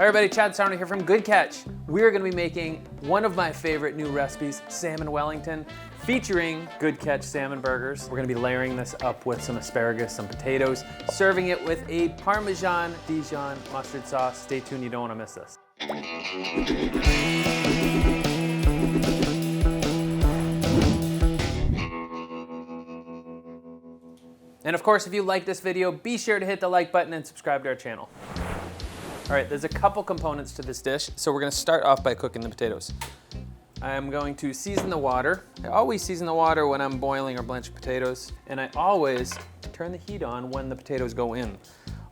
Hi everybody, Chad Sarno here from Good Catch. We're gonna be making one of my favorite new recipes, Salmon Wellington, featuring Good Catch salmon burgers. We're gonna be layering this up with some asparagus, some potatoes, serving it with a parmesan-Dijon mustard sauce. Stay tuned, you don't wanna miss this. And of course, if you like this video, be sure to hit the like button and subscribe to our channel. All right, there's a couple components to this dish, so we're gonna start off by cooking the potatoes. I'm going to season the water. I always season the water when I'm boiling or blanching potatoes, and I always turn the heat on when the potatoes go in.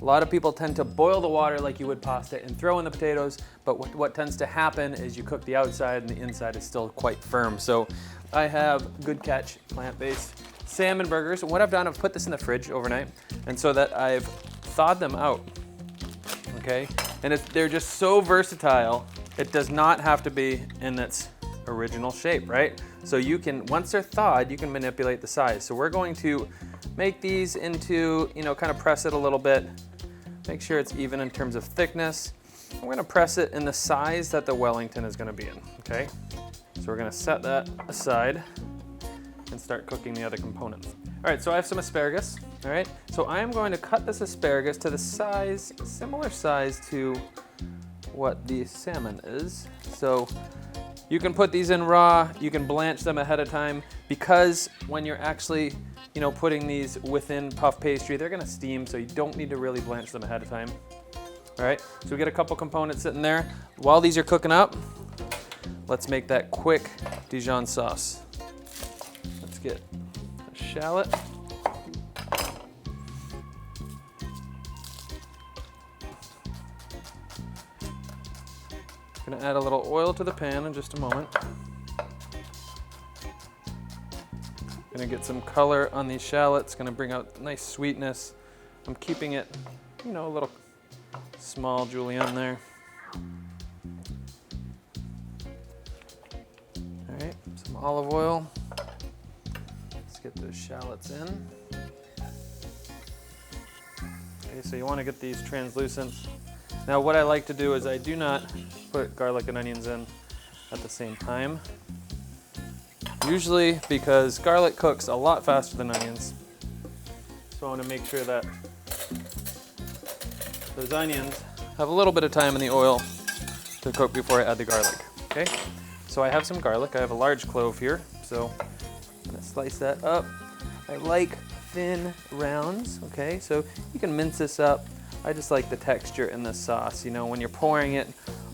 A lot of people tend to boil the water like you would pasta and throw in the potatoes, but what tends to happen is you cook the outside and the inside is still quite firm. So I have Good Catch plant-based salmon burgers, and what I've done, I've put this in the fridge overnight, and so that I've thawed them out, okay? And they're just so versatile, it does not have to be in its original shape, right? So you can, once they're thawed, you can manipulate the size. So we're going to make these into, kind of press it a little bit, make sure it's even in terms of thickness. We're gonna press it in the size that the Wellington is gonna be in, okay? So we're gonna set that aside and start cooking the other components. All right, so I have some asparagus, all right? So I am going to cut this asparagus to the size, similar size to what the salmon is. So you can put these in raw, you can blanch them ahead of time, because when you're actually, putting these within puff pastry, they're gonna steam, so you don't need to really blanch them ahead of time. All right, so we get a couple components sitting there. While these are cooking up, let's make that quick Dijon sauce. Let's get a shallot. I'm gonna add a little oil to the pan in just a moment. Gonna get some color on these shallots, gonna bring out nice sweetness. I'm keeping it, a little small julienne there. All right, some olive oil. Let's get those shallots in. Okay, so you wanna get these translucent. Now what I like to do is I do not put garlic and onions in at the same time. Usually because garlic cooks a lot faster than onions. So I want to make sure that those onions have a little bit of time in the oil to cook before I add the garlic, okay? So I have some garlic, I have a large clove here, so I'm gonna slice that up. I like thin rounds, okay? So you can mince this up. I just like the texture in this sauce. When you're pouring it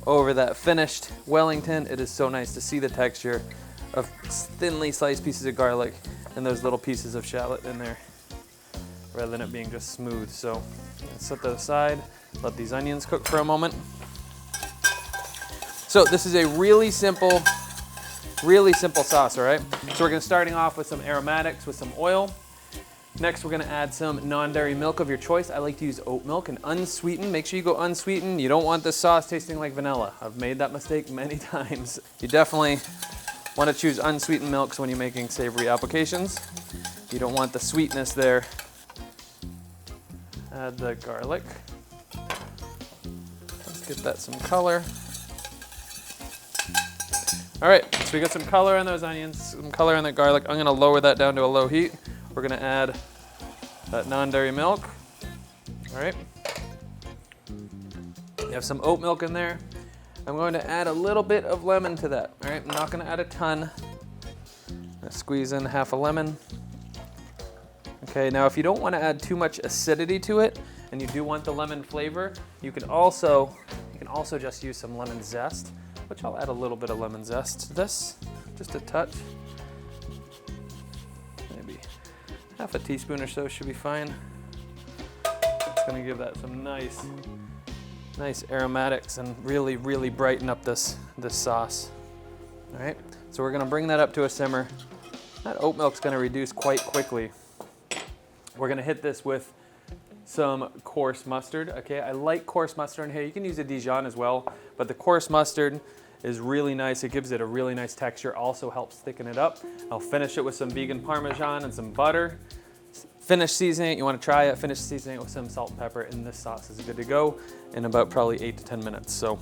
over that finished Wellington, it is so nice to see the texture of thinly sliced pieces of garlic and those little pieces of shallot in there, rather than it being just smooth. So set that aside, let these onions cook for a moment. So this is a really simple sauce, all right? So we're starting off with some aromatics with some oil. Next, we're gonna add some non-dairy milk of your choice. I like to use oat milk and unsweetened. Make sure you go unsweetened. You don't want this sauce tasting like vanilla. I've made that mistake many times. You definitely want to choose unsweetened milks when you're making savory applications. You don't want the sweetness there. Add the garlic. Let's get that some color. All right, so we got some color on those onions, some color on that garlic. I'm gonna lower that down to a low heat. We're gonna add that non-dairy milk. All right. You have some oat milk in there. I'm going to add a little bit of lemon to that. All right, I'm not gonna add a ton. I'm gonna squeeze in half a lemon. Okay, now if you don't wanna add too much acidity to it, and you do want the lemon flavor, you can also just use some lemon zest, which I'll add a little bit of lemon zest to this, just a touch. Maybe half a teaspoon or so should be fine. It's gonna give that some nice aromatics and really, really brighten up this sauce. All right, so we're gonna bring that up to a simmer. That oat milk's gonna reduce quite quickly. We're gonna hit this with some coarse mustard, okay? I like coarse mustard in here. You can use a Dijon as well, but the coarse mustard is really nice. It gives it a really nice texture, also helps thicken it up. I'll finish it with some vegan Parmesan and some butter. finish seasoning it, you want to try it, finish seasoning it with some salt and pepper, and this sauce is good to go in about probably 8 to 10 minutes. So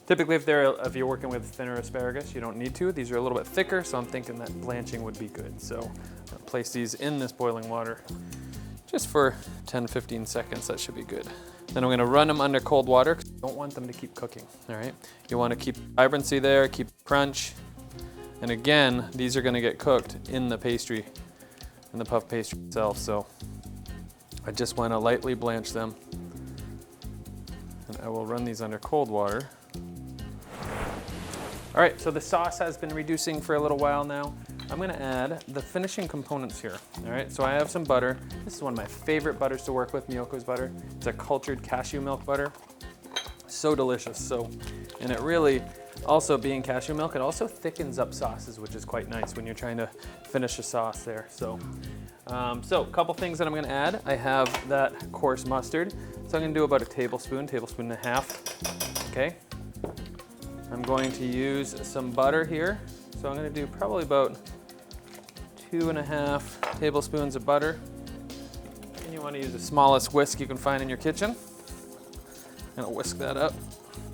typically if you're working with thinner asparagus, you don't need to. These are a little bit thicker, so I'm thinking that blanching would be good. So I'll place these in this boiling water just for 10-15 seconds. That should be good. Then I'm gonna run them under cold water, 'cause you don't want them to keep cooking, all right? You wanna keep vibrancy there, keep crunch. And again, these are gonna get cooked in the pastry, in the puff pastry itself. So I just wanna lightly blanch them. And I will run these under cold water. All right, so the sauce has been reducing for a little while now. I'm gonna add the finishing components here. All right, so I have some butter. This is one of my favorite butters to work with, Miyoko's butter. It's a cultured cashew milk butter. So delicious, and it really, also being cashew milk, it also thickens up sauces, which is quite nice when you're trying to finish a sauce there. So a couple things that I'm gonna add. I have that coarse mustard. So I'm gonna do about a tablespoon and a half, okay? I'm going to use some butter here. So I'm gonna do probably about 2.5 tablespoons of butter. And you wanna use the smallest whisk you can find in your kitchen. I'm gonna whisk that up.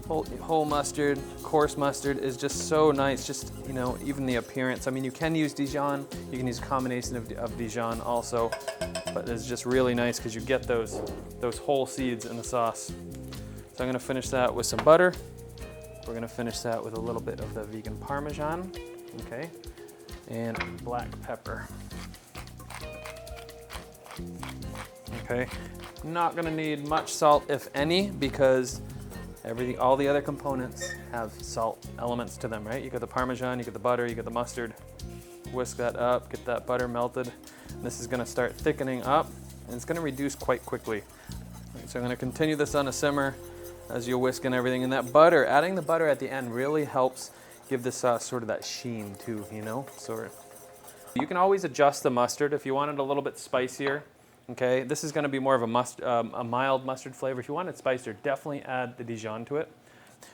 Whole mustard, coarse mustard is just so nice, just, you know, even the appearance. I mean, you can use Dijon, you can use a combination of Dijon also, but it's just really nice because you get those whole seeds in the sauce. So I'm gonna finish that with some butter. We're gonna finish that with a little bit of the vegan parmesan, okay, and black pepper. Okay, not gonna need much salt, if any, because all the other components have salt elements to them, right? You got the parmesan, you got the butter, you got the mustard. Whisk that up, get that butter melted. And this is gonna start thickening up, and it's gonna reduce quite quickly. Right, so I'm gonna continue this on a simmer as you're whisking everything. And that butter, adding the butter at the end really helps give the sauce sort of that sheen too, you know? So you can always adjust the mustard if you want it a little bit spicier. Okay, this is going to be more of a mild mustard flavor. If you want it spicier, definitely add the Dijon to it.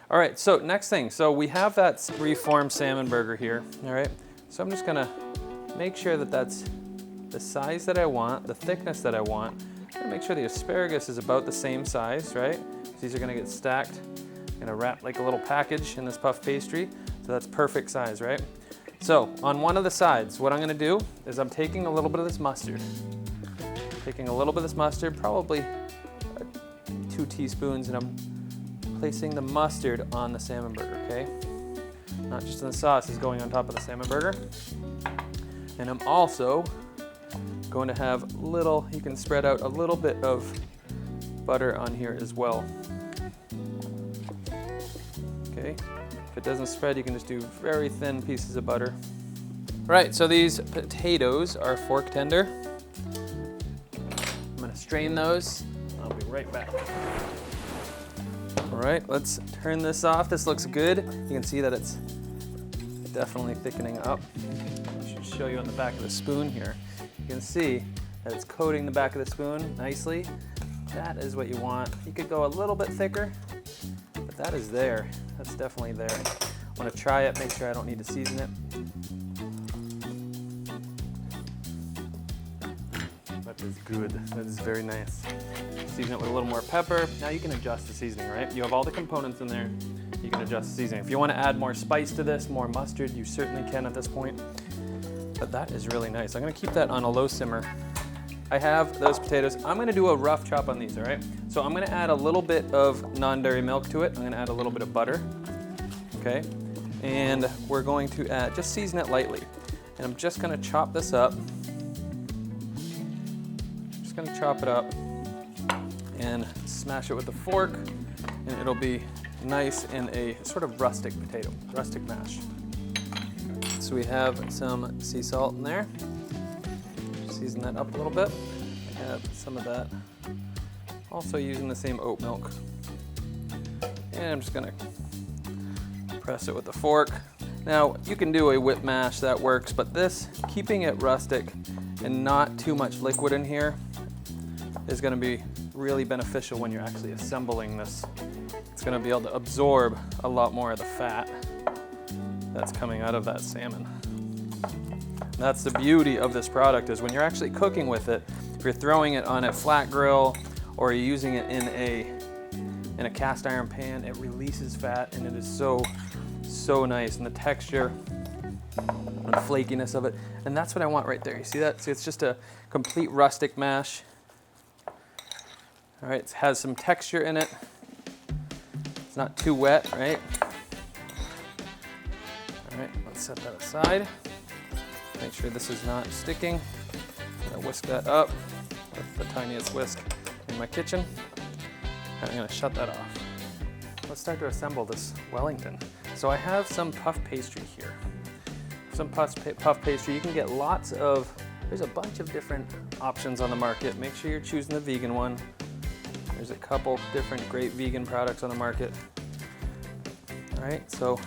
All right, so next thing. So we have that reformed salmon burger here, all right? So I'm just going to make sure that that's the size that I want, the thickness that I want. I'm going to make sure the asparagus is about the same size, right? So these are going to get stacked. I'm going to wrap like a little package in this puff pastry. So that's perfect size, right? So on one of the sides, what I'm going to do is I'm taking a little bit of this mustard. Taking a little bit of this mustard, probably 2 teaspoons, and I'm placing the mustard on the salmon burger, okay? Not just in the sauce, it's going on top of the salmon burger. And I'm also going to have you can spread out a little bit of butter on here as well. Okay, if it doesn't spread, you can just do very thin pieces of butter. Right, so these potatoes are fork tender. I'm gonna strain those. I'll be right back. All right, let's turn this off. This looks good. You can see that it's definitely thickening up. I should show you on the back of the spoon here. You can see that it's coating the back of the spoon nicely. That is what you want. You could go a little bit thicker, but that is there. That's definitely there. I want to try it, make sure I don't need to season it. That is good. That is very nice. Season it with a little more pepper. Now you can adjust the seasoning, right? You have all the components in there. You can adjust the seasoning. If you want to add more spice to this, more mustard, you certainly can at this point. But that is really nice. I'm going to keep that on a low simmer. I have those potatoes. I'm going to do a rough chop on these, all right? So I'm going to add a little bit of non-dairy milk to it. I'm going to add a little bit of butter, okay? And we're going to add, just season it lightly. And I'm just going to chop this up. Just going to chop it up and smash it with a fork, and it'll be nice in a sort of rustic potato, rustic mash. So we have some sea salt in there. Season that up a little bit. I have some of that. Also using the same oat milk. And I'm just gonna press it with a fork. Now, you can do a whip mash, that works, but this, keeping it rustic and not too much liquid in here, is gonna be really beneficial when you're actually assembling this. It's gonna be able to absorb a lot more of the fat that's coming out of that salmon. That's the beauty of this product, is when you're actually cooking with it, if you're throwing it on a flat grill or you're using it in a cast iron pan, it releases fat and it is so nice. And the texture and the flakiness of it. And that's what I want right there. You see that? See, it's just a complete rustic mash. All right, it has some texture in it. It's not too wet, right? All right, let's set that aside. Make sure this is not sticking. I'm gonna whisk that up with the tiniest whisk in my kitchen. I'm gonna shut that off. Let's start to assemble this Wellington. So I have some puff pastry here. Some puff pastry, you can get lots of, there's a bunch of different options on the market. Make sure you're choosing the vegan one. There's a couple different great vegan products on the market. All right, so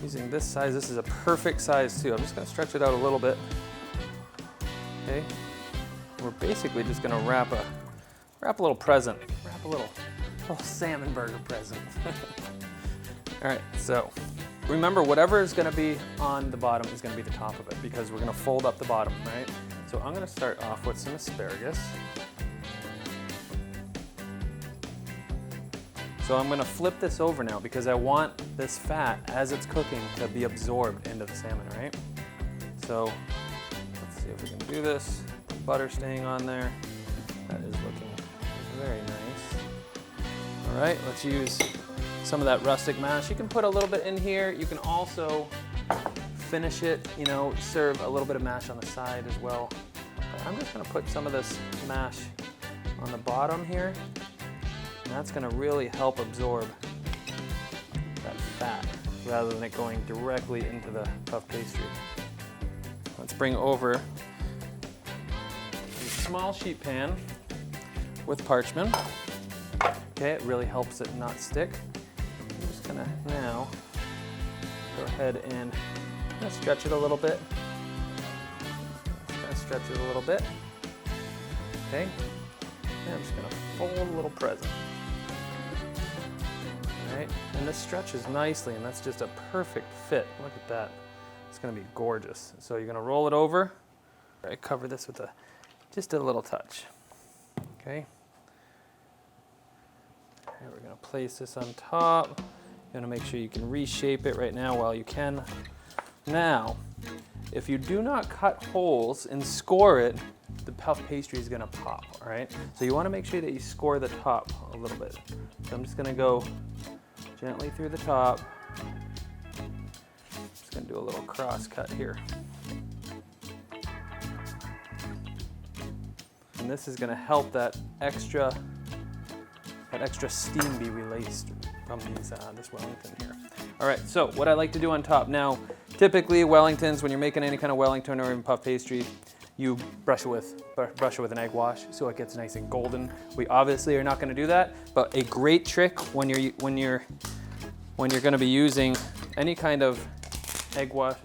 using this size, this is a perfect size too. I'm just gonna stretch it out a little bit. Okay, we're basically just gonna wrap a little present, wrap a little salmon burger present. All right, so remember, whatever is gonna be on the bottom is gonna be the top of it, because we're gonna fold up the bottom, right? So I'm gonna start off with some asparagus. So I'm gonna flip this over now because I want this fat, as it's cooking, to be absorbed into the salmon, right? So let's see if we can do this. Butter staying on there. That is looking very nice. All right, let's use some of that rustic mash. You can put a little bit in here. You can also finish it, you know, serve a little bit of mash on the side as well. But I'm just gonna put some of this mash on the bottom here. And that's gonna really help absorb that fat rather than it going directly into the puff pastry. Let's bring over a small sheet pan with parchment. Okay, it really helps it not stick. I'm just gonna now go ahead and stretch it a little bit. Stretch it a little bit. Okay, and I'm just gonna fold a little present. Right? And this stretches nicely, and that's just a perfect fit. Look at that. It's gonna be gorgeous. So you're gonna roll it over. I cover this with just a little touch. Okay. And we're gonna place this on top. You're gonna make sure you can reshape it right now while you can. Now, if you do not cut holes and score it, the puff pastry is gonna pop, all right? So you wanna make sure that you score the top a little bit. So I'm just gonna go gently through the top. Just gonna do a little cross cut here. And this is gonna help that extra steam be released from this Wellington here. All right, so what I like to do on top. Now, typically Wellingtons, when you're making any kind of Wellington or even puff pastry, you brush it with an egg wash so it gets nice and golden. We obviously are not going to do that, but a great trick when you're going to be using any kind of egg wash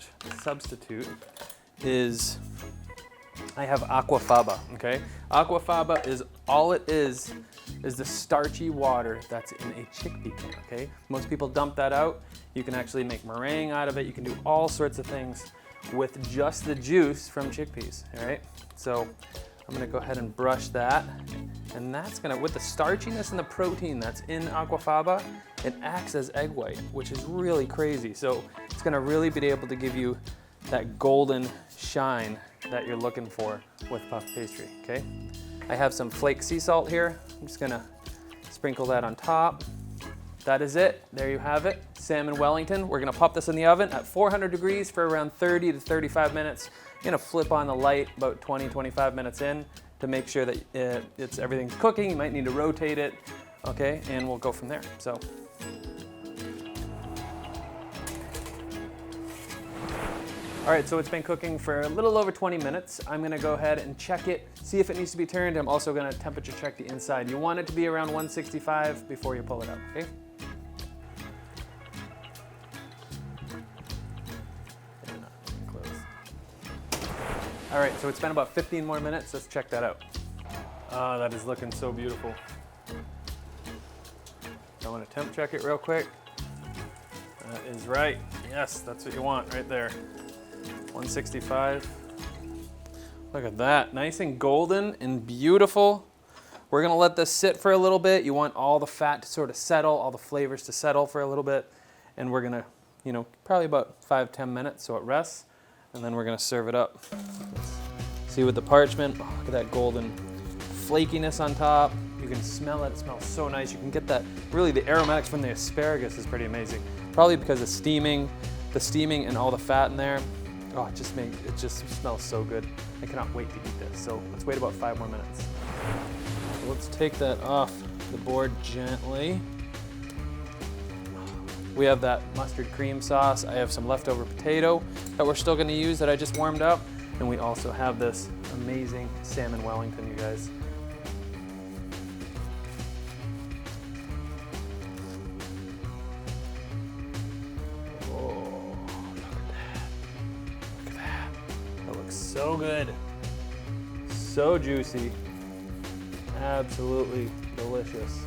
substitute is, I have aquafaba. Okay, aquafaba is all it is the starchy water that's in a chickpea can. Okay, most people dump that out. You can actually make meringue out of it. You can do all sorts of things with just the juice from chickpeas, all right? So I'm gonna go ahead and brush that, and that's gonna, with the starchiness and the protein that's in aquafaba, it acts as egg white, which is really crazy. So it's gonna really be able to give you that golden shine that you're looking for with puff pastry, okay? I have some flake sea salt here. I'm just gonna sprinkle that on top. That is it, there you have it, Salmon Wellington. We're gonna pop this in the oven at 400 degrees for around 30 to 35 minutes. You're gonna flip on the light about 20, 25 minutes in to make sure that everything's cooking. You might need to rotate it, okay? And we'll go from there, so. All right, so it's been cooking for a little over 20 minutes. I'm gonna go ahead and check it, see if it needs to be turned. I'm also gonna temperature check the inside. You want it to be around 165 before you pull it out, okay? All right, so it's been about 15 more minutes. Let's check that out. Ah, that is looking so beautiful. I want to temp check it real quick. That is right. Yes, that's what you want right there. 165. Look at that, nice and golden and beautiful. We're gonna let this sit for a little bit. You want all the fat to sort of settle, all the flavors to settle for a little bit. And we're gonna, you know, probably about 5-10 minutes so it rests. And then we're gonna serve it up. See with the parchment, oh, look at that golden flakiness on top. You can smell it, it smells so nice. You can get that, really the aromatics from the asparagus is pretty amazing. Probably because of the steaming and all the fat in there. Oh, it just smells so good. I cannot wait to eat this. So let's wait about 5 more minutes. So let's take that off the board gently. We have that mustard cream sauce. I have some leftover potato that we're still gonna use that I just warmed up. And we also have this amazing Salmon Wellington, you guys. So good, so juicy, absolutely delicious.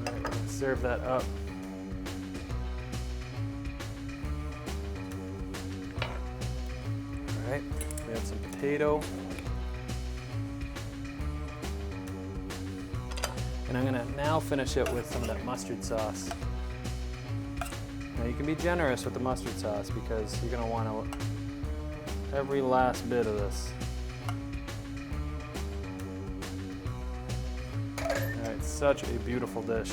All right, let's serve that up. All right, we have some potato. And I'm gonna now finish it with some of that mustard sauce. Now you can be generous with the mustard sauce because you're gonna wanna every last bit of this. All right, such a beautiful dish.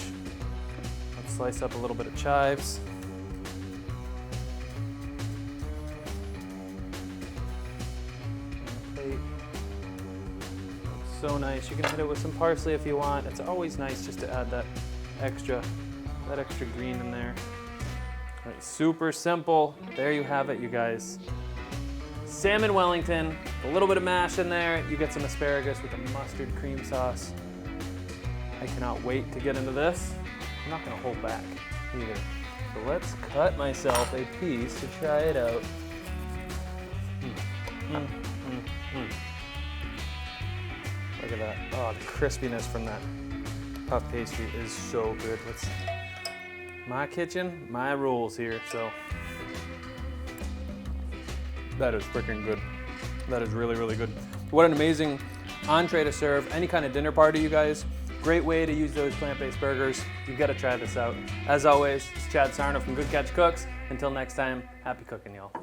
Let's slice up a little bit of chives. On the plate. So nice. You can hit it with some parsley if you want. It's always nice just to add that extra green in there. All right, super simple. There you have it, you guys. Salmon Wellington, a little bit of mash in there. You get some asparagus with a mustard cream sauce. I cannot wait to get into this. I'm not gonna hold back either. So let's cut myself a piece to try it out. Look at that. Oh, the crispiness from that puff pastry is so good. My kitchen, my rules here, so. That is freaking good. That is really, really good. What an amazing entree to serve any kind of dinner party, you guys. Great way to use those plant-based burgers. You've got to try this out. As always, it's Chad Sarno from Good Catch Cooks. Until next time, happy cooking, y'all.